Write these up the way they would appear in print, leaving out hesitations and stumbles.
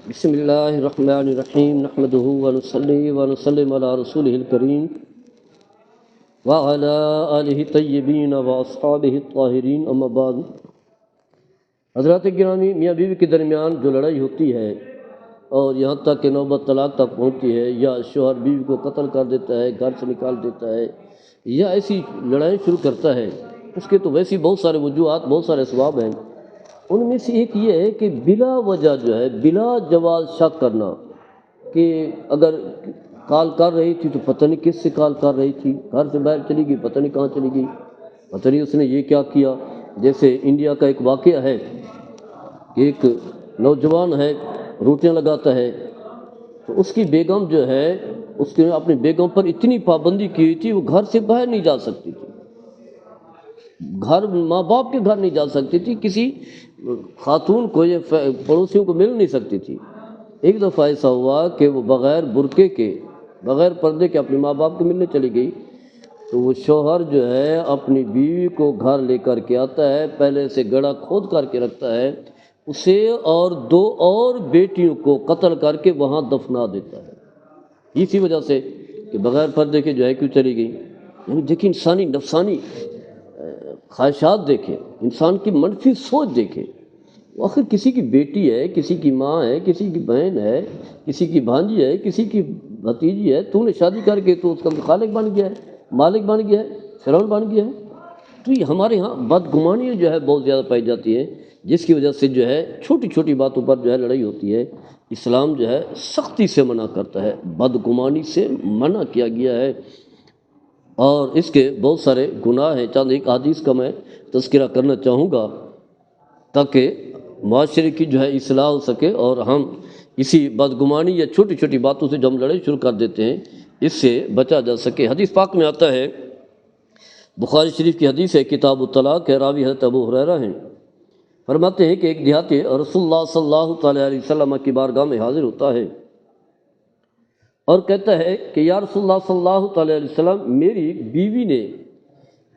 بسم اللہ الرحمن الرحیم نحمده ونصلی ونسلم علی رسولہ الکریم وعلی آلہ طیبین واصحابہ الطاہرین اما بعد۔ حضرات گرامی، میاں بیوی کے درمیان جو لڑائی ہوتی ہے اور یہاں تک کہ نوبت طلاق تک پہنچتی ہے، یا شوہر بیوی کو قتل کر دیتا ہے، گھر سے نکال دیتا ہے، یا ایسی لڑائی شروع کرتا ہے، اس کے تو ویسی بہت سارے وجوہات، بہت سارے اسباب ہیں۔ ان میں سے ایک یہ ہے کہ بلا وجہ جو ہے، بلا جواز شک کرنا کہ اگر کال کر رہی تھی تو پتہ نہیں کس سے کال کر رہی تھی، گھر سے باہر چلی گئی، پتہ نہیں کہاں چلی گئی، پتہ نہیں اس نے یہ کیا کیا۔ جیسے انڈیا کا ایک واقعہ ہے کہ ایک نوجوان ہے، روٹیاں لگاتا ہے، تو اس کی بیگم جو ہے، اس نے اپنی بیگم پر اتنی پابندی کی تھی، وہ گھر سے باہر نہیں جا سکتی تھی، گھر ماں باپ کے گھر نہیں جا سکتی تھی، کسی خاتون کو یا پڑوسیوں کو مل نہیں سکتی تھی۔ ایک دفعہ ایسا ہوا کہ وہ بغیر برقعے کے، بغیر پردے کے اپنے ماں باپ کو ملنے چلی گئی، تو وہ شوہر جو ہے اپنی بیوی کو گھر لے کر کے آتا ہے، پہلے سے گڑھا کھود کر کے رکھتا ہے، اسے اور دو اور بیٹیوں کو قتل کر کے وہاں دفنا دیتا ہے، اسی وجہ سے کہ بغیر پردے کے جو ہے کیوں چلی گئی۔ یعنی دیکھیں، انسانی نفسانی خواہشات دیکھیں، انسان کی منفی سوچ دیکھیں۔ آخر کسی کی بیٹی ہے، کسی کی ماں ہے، کسی کی بہن ہے، کسی کی بھانجی ہے، کسی کی بھتیجی ہے، تو نے شادی کر کے تو اس کا خالق بن گیا ہے، مالک بن گیا ہے، فرعون بن گیا ہے۔ تو یہ ہمارے ہاں بدگمانیاں جو ہے بہت زیادہ پائی جاتی ہے، جس کی وجہ سے جو ہے چھوٹی چھوٹی باتوں پر جو ہے لڑائی ہوتی ہے۔ اسلام جو ہے سختی سے منع کرتا ہے، بدگمانی سے منع کیا گیا ہے، اور اس کے بہت سارے گناہ ہیں۔ چند ایک حدیث کا میں تذکرہ کرنا چاہوں گا تاکہ معاشرے کی جو ہے اصلاح ہو سکے، اور ہم اسی بدگمانی یا چھوٹی چھوٹی باتوں سے جو ہم لڑائی شروع کر دیتے ہیں، اس سے بچا جا سکے۔ حدیث پاک میں آتا ہے، بخاری شریف کی حدیث ہے، کتاب الطلاق ہے، راوی حضرت ابو ہریرہ ہیں، فرماتے ہیں کہ ایک دیہاتی رسول اللہ صلی اللہ تعالیٰ علیہ وسلم کی بارگاہ میں حاضر ہوتا ہے اور کہتا ہے کہ یا رسول اللہ صلی اللہ تعالیٰ علیہ وسلم، میری بیوی نے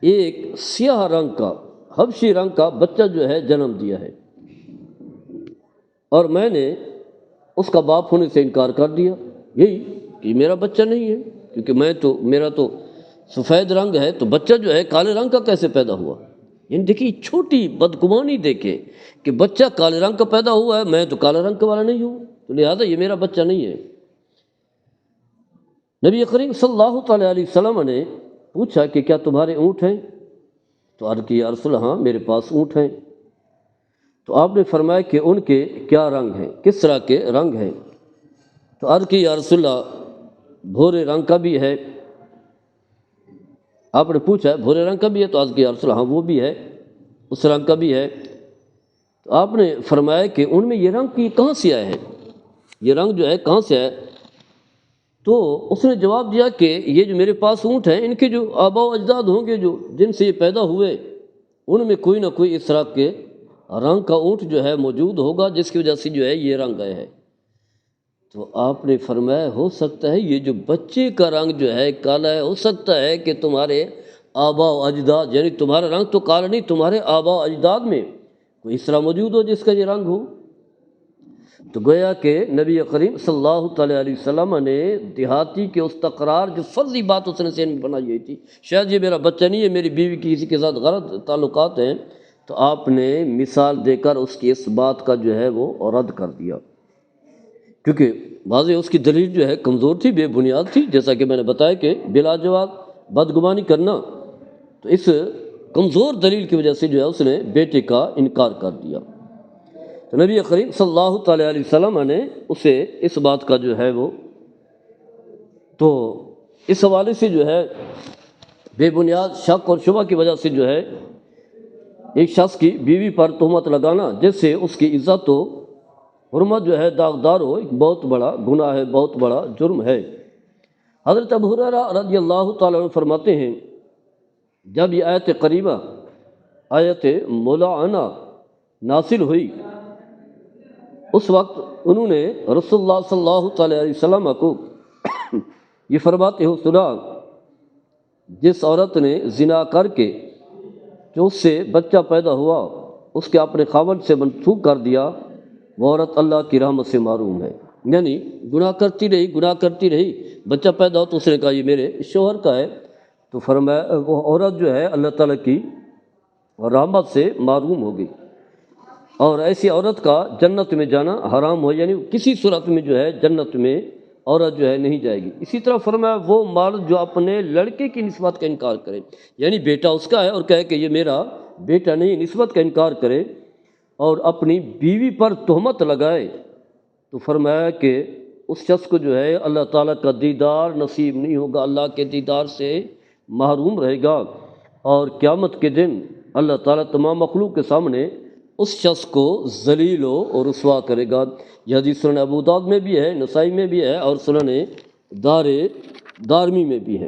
ایک سیاہ رنگ کا، حبشی رنگ کا بچہ جو ہے جنم دیا ہے، اور میں نے اس کا باپ ہونے سے انکار کر دیا، یہی کہ میرا بچہ نہیں ہے، کیونکہ میرا تو سفید رنگ ہے، تو بچہ جو ہے کالے رنگ کا کیسے پیدا ہوا۔ یعنی دیکھیے چھوٹی بدگمانی دیکھیں کہ بچہ کالے رنگ کا پیدا ہوا ہے، میں تو کالے رنگ کا والا نہیں ہوں، تو لہٰذا یہ میرا بچہ نہیں ہے۔ نبی کریم صلی اللہ تعالیٰ علیہ وسلم نے پوچھا کہ کیا تمہارے اونٹ ہیں؟ تو عرض کی یا رسول اللہ، ہاں میرے پاس اونٹ ہیں۔ تو آپ نے فرمایا کہ ان کے کیا رنگ ہیں، کس طرح کے رنگ ہیں؟ تو عرض کی یا رسول اللہ، بھورے رنگ کا بھی ہے۔ آپ نے پوچھا بھورے رنگ کا بھی ہے؟ تو عرض کی یا رسول اللہ، ہاں وہ بھی ہے، اس رنگ کا بھی ہے۔ تو آپ نے فرمایا کہ ان میں یہ رنگ کی کہاں سے آیا ہے، یہ رنگ جو ہے کہاں سے آیا؟ تو اس نے جواب دیا کہ یہ جو میرے پاس اونٹ ہیں، ان کے جو آباء و اجداد ہوں گے، جو جن سے یہ پیدا ہوئے، ان میں کوئی نہ کوئی اس طرح کے رنگ کا اونٹ جو ہے موجود ہوگا، جس کی وجہ سے جو ہے یہ رنگ آیا ہے۔ تو آپ نے فرمایا ہو سکتا ہے یہ جو بچے کا رنگ جو ہے کالا ہے، ہو سکتا ہے کہ تمہارے آباء و اجداد، یعنی تمہارا رنگ تو کالا نہیں، تمہارے آباء و اجداد میں کوئی اس طرح موجود ہو جس کا یہ رنگ ہو۔ تو گویا کہ نبی کریم صلی اللہ تعالیٰ علیہ وسلم نے دیہاتی کے اس تکرار، جو فرضی بات اس نے ذہن میں بنائی ہوئی تھی، شاید یہ میرا بچہ نہیں ہے، میری بیوی کی کسی کے ساتھ غلط تعلقات ہیں، تو آپ نے مثال دے کر اس کی اس بات کا جو ہے وہ رد کر دیا، کیونکہ واضح اس کی دلیل جو ہے کمزور تھی، بے بنیاد تھی، جیسا کہ میں نے بتایا کہ بلا جواب بدگمانی کرنا، تو اس کمزور دلیل کی وجہ سے جو ہے اس نے بیٹے کا انکار کر دیا۔ تو نبی کریم صلی اللہ تعالیٰ علیہ وسلم نے اسے اس بات کا جو ہے وہ، تو اس حوالے سے جو ہے بے بنیاد شک اور شبہ کی وجہ سے جو ہے ایک شخص کی بیوی پر تہمت لگانا، جس سے اس کی عزت و حرمت جو ہے داغدار ہو، ایک بہت بڑا گناہ ہے، بہت بڑا جرم ہے۔ حضرت ابو ہریرہ رضی اللہ تعالیٰ عنہ فرماتے ہیں، جب یہ آیت قریبہ، آیت ملعنہ نازل ہوئی، اس وقت انہوں نے رسول اللہ صلی اللہ تعالیٰ علیہ وسلم کو یہ فرماتے ہو سنا، جس عورت نے زنا کر کے جو اس سے بچہ پیدا ہوا، اس کے اپنے خاوند سے منسوخ کر دیا، وہ عورت اللہ کی رحمت سے محروم ہے، یعنی گناہ کرتی رہی، بچہ پیدا ہو تو اس نے کہا یہ میرے شوہر کا ہے، تو فرمایا وہ عورت جو ہے اللہ تعالیٰ کی رحمت سے محروم ہوگی، اور ایسی عورت کا جنت میں جانا حرام ہو، یعنی کسی صورت میں جو ہے جنت میں عورت جو ہے نہیں جائے گی۔ اسی طرح فرمایا وہ مرد جو اپنے لڑکے کی نسبت کا انکار کرے، یعنی بیٹا اس کا ہے اور کہے کہ یہ میرا بیٹا نہیں، نسبت کا انکار کرے اور اپنی بیوی پر تہمت لگائے، تو فرمایا کہ اس شخص کو جو ہے اللہ تعالیٰ کا دیدار نصیب نہیں ہوگا، اللہ کے دیدار سے محروم رہے گا، اور قیامت کے دن اللہ تعالیٰ تمام مخلوق کے سامنے اس شخص کو ذلیل و رسوا کرے گا۔ یہ حدیث سنن ابو داؤد میں بھی ہے، نسائی میں بھی ہے، اور سنن دارمی میں بھی ہے۔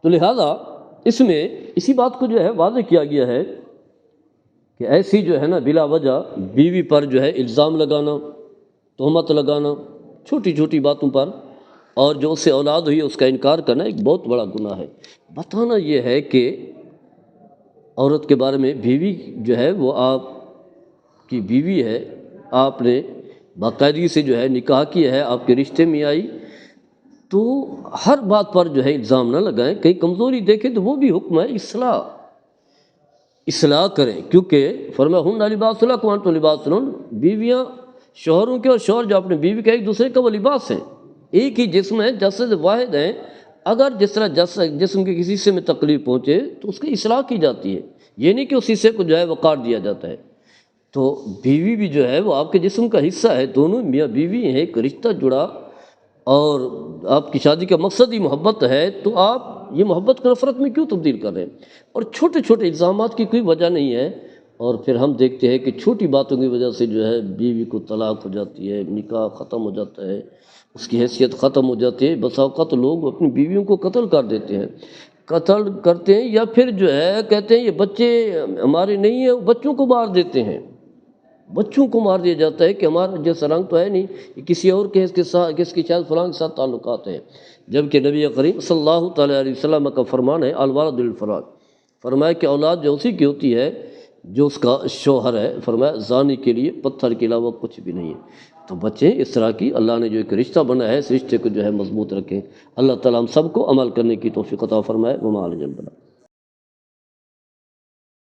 تو لہذا اس میں اسی بات کو جو ہے واضح کیا گیا ہے کہ ایسی جو ہے نا بلا وجہ بیوی پر جو ہے الزام لگانا، تہمت لگانا چھوٹی چھوٹی باتوں پر، اور جو اس سے اولاد ہوئی اس کا انکار کرنا ایک بہت بڑا گناہ ہے۔ بتانا یہ ہے کہ عورت کے بارے میں بیوی جو ہے وہ آپ کی بیوی ہے، آپ نے باقاعدگی سے جو ہے نکاح کیا ہے، آپ کے رشتے میں آئی، تو ہر بات پر جو ہے الزام نہ لگائیں، کہیں کمزوری دیکھیں تو وہ بھی حکم ہے اصلاح کریں، کیونکہ فرمایا ہن لباس لکم وانتم لباس لہن، بیویاں شوہروں کے اور شوہر جو اپنے بیوی کے ایک دوسرے کا وہ لباس ہیں، ایک ہی جسم ہے، جسد واحد ہیں، اگر جس طرح جسم کے کسی حصے میں تکلیف پہنچے تو اس کی اصلاح کی جاتی ہے، یہ نہیں کہ اس حصے کو جو ہے وہ کاٹ دیا جاتا ہے۔ تو بیوی بھی جو ہے وہ آپ کے جسم کا حصہ ہے، دونوں میاں بیوی ہیں، ایک رشتہ جڑا، اور آپ کی شادی کا مقصد ہی محبت ہے، تو آپ یہ محبت کو نفرت میں کیوں تبدیل کر رہے ہیں؟ اور چھوٹے چھوٹے الزامات کی کوئی وجہ نہیں ہے، اور پھر ہم دیکھتے ہیں کہ چھوٹی باتوں کی وجہ سے جو ہے بیوی کو طلاق ہو جاتی ہے، نکاح ختم ہو جاتا ہے، اس کی حیثیت ختم ہو جاتی ہے۔ بسا اوقات لوگ اپنی بیویوں کو قتل کر دیتے ہیں، قتل کرتے ہیں، یا پھر جو ہے کہتے ہیں یہ بچے ہمارے نہیں ہیں، بچوں کو مار دیتے ہیں، بچوں کو مار دیا جاتا ہے کہ ہمارا جیسا رنگ تو ہے نہیں، یہ کسی اور کے کس کی شاید فلاں کے ساتھ تعلقات ہیں، جبکہ نبی کریم صلی اللہ تعالیٰ علیہ وسلم کا فرمان ہے الوالد للفراش، فرمایا کہ اولاد جو اسی کی ہوتی ہے جو اس کا شوہر ہے، فرمایا زانی کے لیے پتھر کے علاوہ کچھ بھی نہیں ہے۔ تو بچیں اس طرح کی، اللہ نے جو ایک رشتہ بنایا ہے اس رشتے کو جو ہے مضبوط رکھیں۔ اللہ تعالیٰ ہم سب کو عمل کرنے کی توفیق عطا فرمائے۔ وما علینا البلاغ۔